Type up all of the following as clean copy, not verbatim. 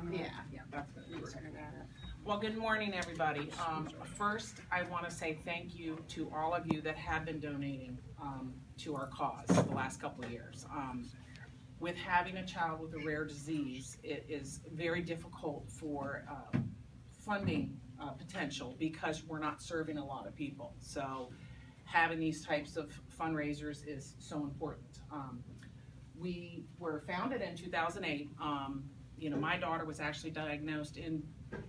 Yeah, that's going to be right. Well, good morning, everybody. First, I want to say thank you to all of you that have been donating to our cause the last couple of years. With having a child with a rare disease, it is very difficult for funding potential because we're not serving a lot of people. So having these types of fundraisers is so important. We were founded in 2008. My daughter was actually diagnosed in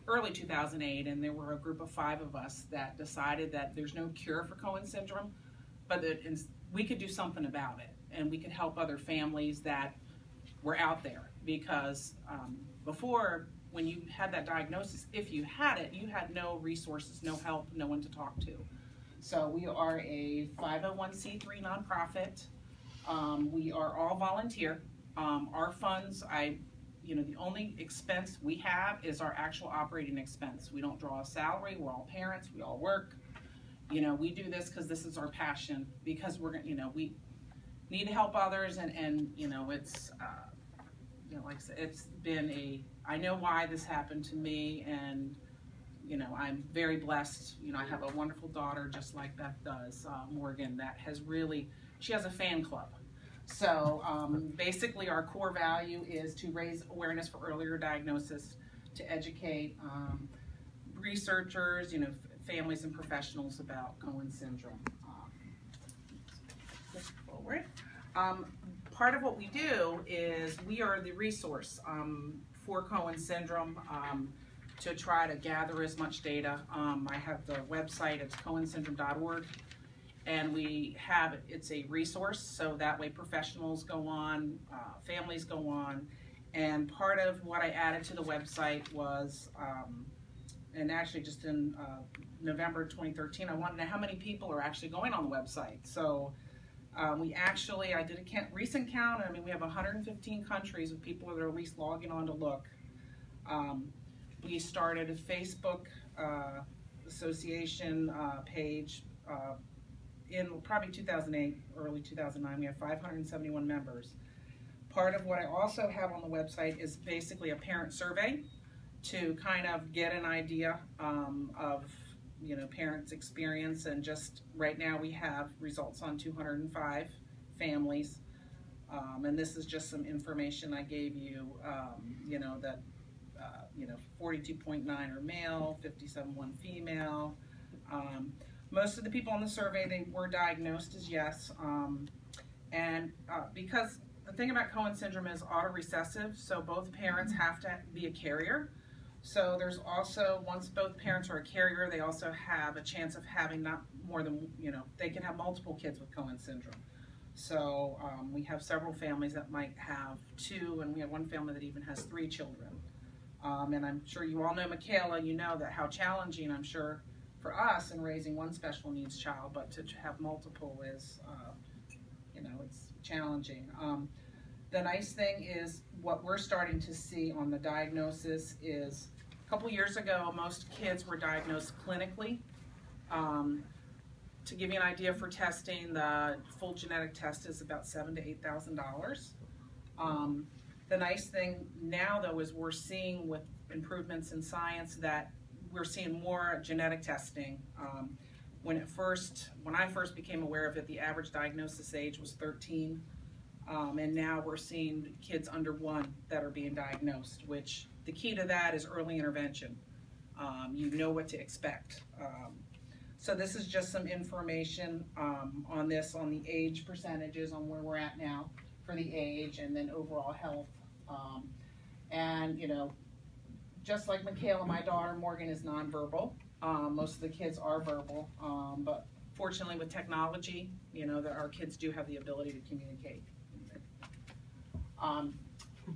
early 2008, and there were a group of 5 of us that decided that there's no cure for Cohen syndrome, but that we could do something about it, and we could help other families that were out there. Because before, when you had that diagnosis, if you had it, you had no resources, no help, no one to talk to. So we are a 501c3 nonprofit. We are all volunteer. Our funds, the only expense we have is our actual operating expense. We don't draw a salary. We're all parents. We all work. We do this because this is our passion. Because we need to help others, and it's like I said, it's been I know why this happened to me, and I'm very blessed. I have a wonderful daughter, just like Beth does, Morgan, that she has a fan club. So basically our core value is to raise awareness for earlier diagnosis, to educate researchers, families and professionals about Cohen syndrome. Forward. Part of what we do is we are the resource for Cohen syndrome to try to gather as much data. I have the website, it's cohensyndrome.org. And it's a resource, so that way professionals go on, families go on. And part of what I added to the website was, and actually just in November 2013, I wanted to know how many people are actually going on the website. So I did a recent count. We have 115 countries of people that are at least logging on to look. We started a Facebook association page in probably 2008, early 2009. We have 571 members. Part of what I also have on the website is basically a parent survey to kind of get an idea of parents' experience, and just right now we have results on 205 families, and this is just some information I gave you, that 42.9 are male, 57.1 female. Most of the people on the survey, they were diagnosed as yes, because the thing about Cohen syndrome is autorecessive, so both parents have to be a carrier. So there's also, once both parents are a carrier, they also have a chance of having not more than, they can have multiple kids with Cohen syndrome. So we have several families that might have 2, and we have one family that even has 3 children. And I'm sure you all know Michaela, how challenging, I'm sure, for us in raising one special needs child, but to have multiple is, it's challenging. The nice thing is what we're starting to see on the diagnosis is a couple years ago, most kids were diagnosed clinically. To give you an idea for testing, the full genetic test is about $7,000 to $8,000. The nice thing now, though, is we're seeing with improvements in science that we're seeing more genetic testing. When I first became aware of it, the average diagnosis age was 13. And now we're seeing kids under 1 that are being diagnosed, which the key to that is early intervention. You know what to expect. So this is just some information on the age percentages, on where we're at now for the age, and then overall health. Just like Michaela, my daughter Morgan is nonverbal. Most of the kids are verbal, but fortunately with technology, that our kids do have the ability to communicate.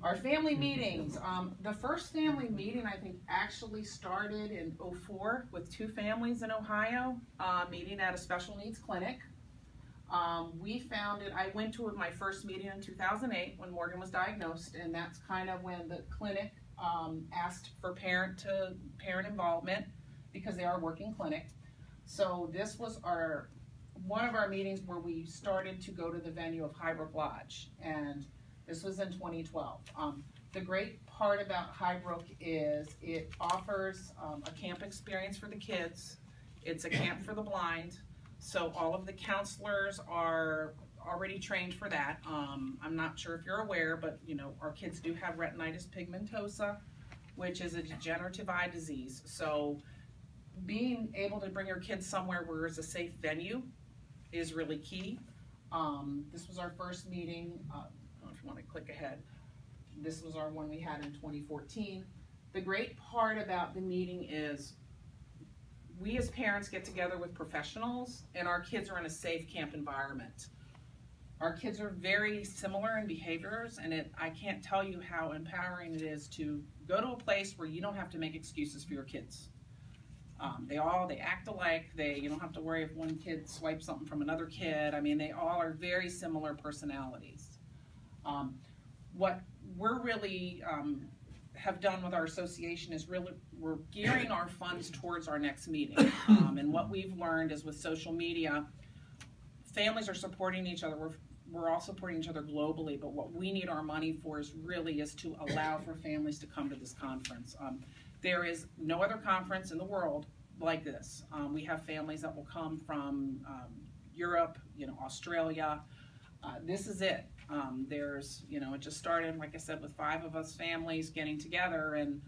Our family meetings. The first family meeting, I think, actually started in 2004 with 2 families in Ohio meeting at a special needs clinic. I went to my first meeting in 2008 when Morgan was diagnosed, and that's kind of when the clinic asked for parent involvement, because they are a working clinic. So this was one of our meetings where we started to go to the venue of Highbrook Lodge, and this was in 2012. The great part about Highbrook is it offers a camp experience for the kids. It's a camp for the blind, so all of the counselors are already trained for that. I'm not sure if you're aware, but you know, our kids do have retinitis pigmentosa, which is a degenerative eye disease. So being able to bring your kids somewhere where it's a safe venue is really key. This was our first meeting. I don't know if you want to click ahead. This was our one we had in 2014. The great part about the meeting is we as parents get together with professionals and our kids are in a safe camp environment. Our kids are very similar in behaviors, and I can't tell you how empowering it is to go to a place where you don't have to make excuses for your kids. They act alike. You don't have to worry if one kid swipes something from another kid. I mean, they all are very similar personalities. What we're really have done with our association is we're gearing our funds towards our next meeting. And what we've learned is with social media, families are supporting each other. We're all supporting each other globally, but what we need our money for is to allow for families to come to this conference. There is no other conference in the world like this. We have families that will come from Europe, Australia. This is it. It just started, like I said, with 5 of us families getting together, and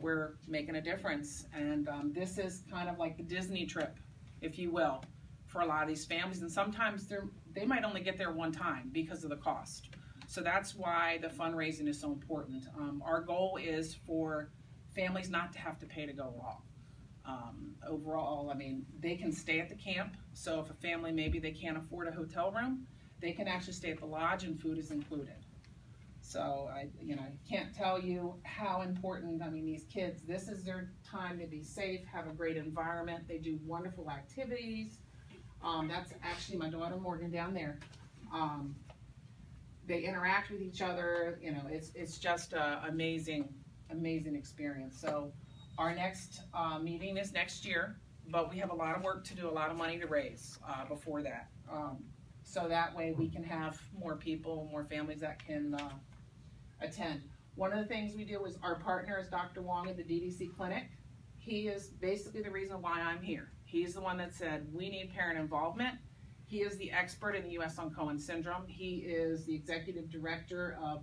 we're making a difference. And this is kind of like the Disney trip, if you will, for a lot of these families. And sometimes they might only get there one time because of the cost. So that's why the fundraising is so important. Our goal is for families not to have to pay to go along. Overall, I mean, they can stay at the camp. So if a family, maybe they can't afford a hotel room, they can actually stay at the lodge and food is included. So I can't tell you how important, I mean, these kids, this is their time to be safe, have a great environment. They do wonderful activities. That's actually my daughter Morgan down there. They interact with each other. It's just an amazing experience. So our next meeting is next year, but we have a lot of work to do, a lot of money to raise before that. So that way we can have more people, more families that can attend. One of the things we do is our partner is Dr. Wong at the DDC Clinic. He is basically the reason why I'm here. He's the one that said we need parent involvement. He is the expert in the U.S. on Cohen syndrome. He is the executive director of,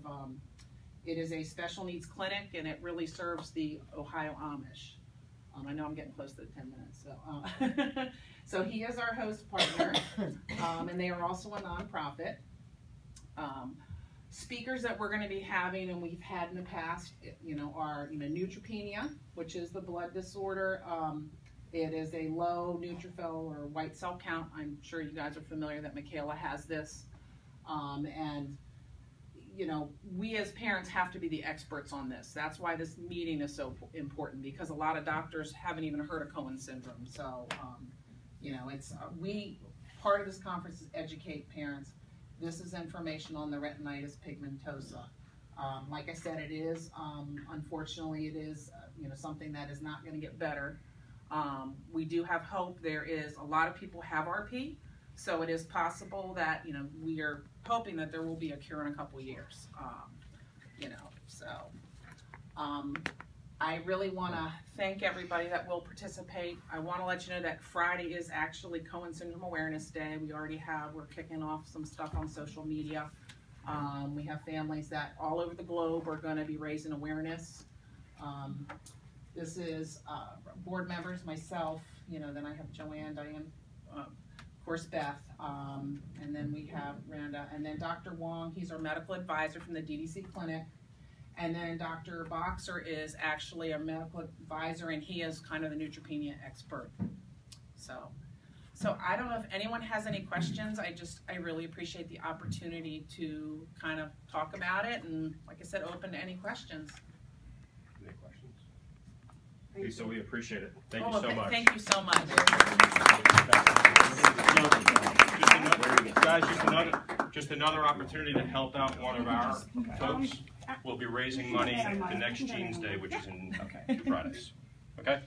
it is a special needs clinic, and it really serves the Ohio Amish. I know I'm getting close to the 10 minutes, so so he is our host partner, and they are also a nonprofit. Speakers that we're going to be having, and we've had in the past, are neutropenia, which is the blood disorder. It is a low neutrophil or white cell count. I'm sure you guys are familiar that Michaela has this, and we as parents have to be the experts on this. That's why this meeting is so important, because a lot of doctors haven't even heard of Cohen syndrome. So, part of this conference is educate parents. This is information on the retinitis pigmentosa. Like I said, it is, unfortunately, it is, something that is not going to get better. We do have hope. There is a lot of people have RP. So it is possible that, we are hoping that there will be a cure in a couple of years, I really want to thank everybody that will participate. I want to let you know that Friday is actually Cohen Syndrome Awareness Day. We're kicking off some stuff on social media. We have families that all over the globe are going to be raising awareness. This is board members, myself, then I have Joanne, Diane, of course Beth, and then we have Randa, and then Dr. Wong, he's our medical advisor from the DDC Clinic, and then Dr. Boxer is actually a medical advisor, and he is kind of the neutropenia expert. So I don't know if anyone has any questions. I really appreciate the opportunity to kind of talk about it, and like I said, open to any questions. Any questions? Lisa, we appreciate it. Thank you so much. Thank you so much. Just another opportunity to help out one of our folks. We'll be raising money the next Jeans Day, which is in 2 Fridays. Okay?